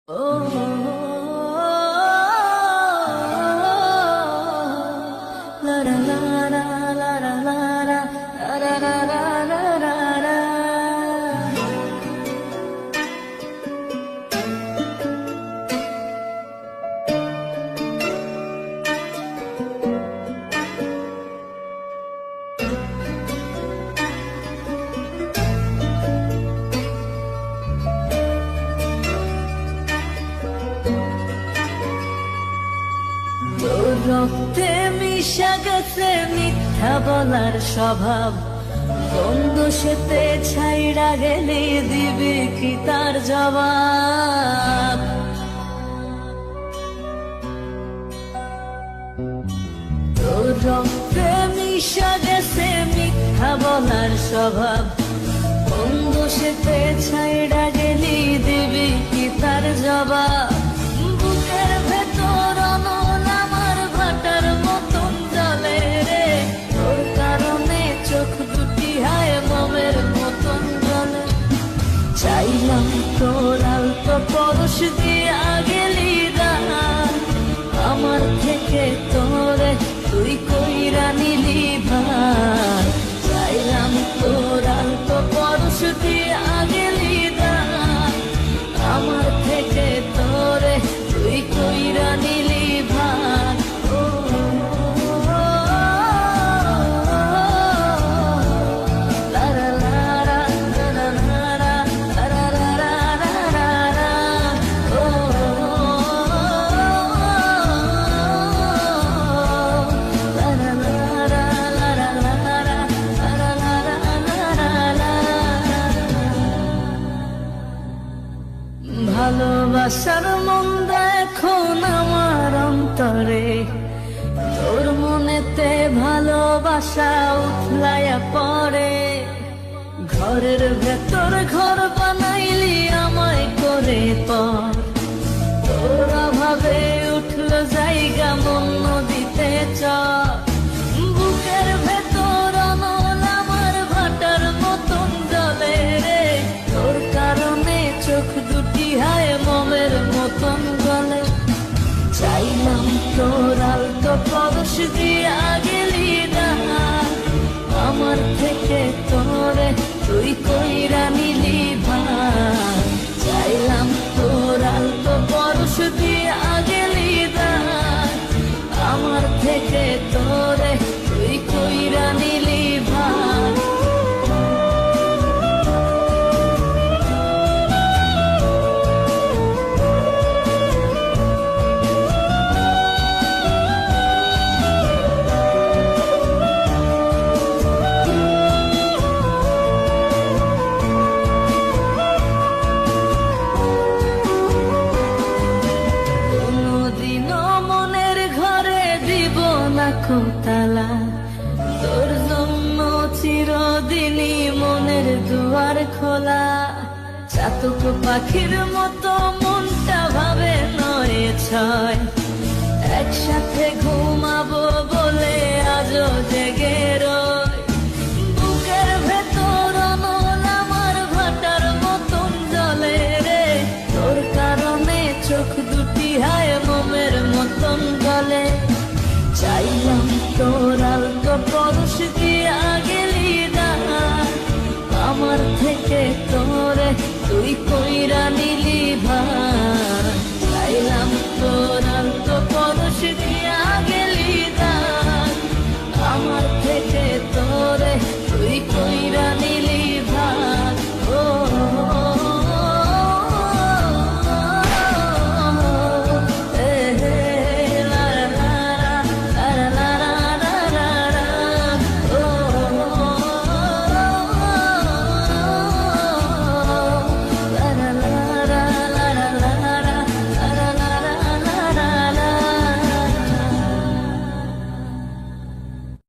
Oh, la la la la la la la la la la la la la. তোর রক্তে মিশা গেছে মিথ্যা বলার স্বভাব, বন্ধ সেতে ছাইড়া গেলে দিবি কি তার জবাব? তোর রক্তে মিশা গেছে মিথ্যা বলার স্বভাব, বন্ধ সেতে ছাইড়া গেলি দিবি কি তার জবাব? বুকের ভেতর অনল আমার ভাটার মতন জ্বলে রে, তোর কারণে চোখ দুটি হায় মোমের মতন জ্বলে। চাইলাম তোর আলতো পরশ দিয়া গেলি দান, আমার থেকে তোরে তুই কইরা নিলি ভার। চাইলাম তোর আলতো পরশ দিয়া গেলি দান, আমার থেকে তোরে তুই কইরা নিলি ভার। ভালোবাসার মন্দা এখন আমার অন্তরে, তোর মনেতে ভালোবাসা উথলাইয়া পড়ে। ঘরের ভেতর ঘর বানাইলি আমায় করে পর, তোর অভাবে উঠল জায়গা মন নদীতে চর। বুকের ভেতর অনল আমার ভাটার মতন জ্বলে রে, তোর কারণে চোখ দুটি হায় মোমের মতন গলে। চাইলাম তোর আলতো পরশ দিয়া গেলি দান, আমার থেকে তোরে তুই কইরা নিলি ভার। চাইলাম তোর আলতো পরশ দিয়া গেলি দান, আমার থেকে তোরে তুই কইরা নিলি ভার। তালা তোর জন্য চিরদিনই মনের দুয়ার খোলা। চাতক পাখির মতো মনটা ভাবে নয় ছয়, একসাথে ঘুমাবো বলে আজও জেগে রয়। বুকের ভেতর অনল আমার ভাটার মতন জ্বলে রে, তোর কারণে চোখ দুটি হায় মোমের মতন গলে। চাইলাম তোর আলতো পরশ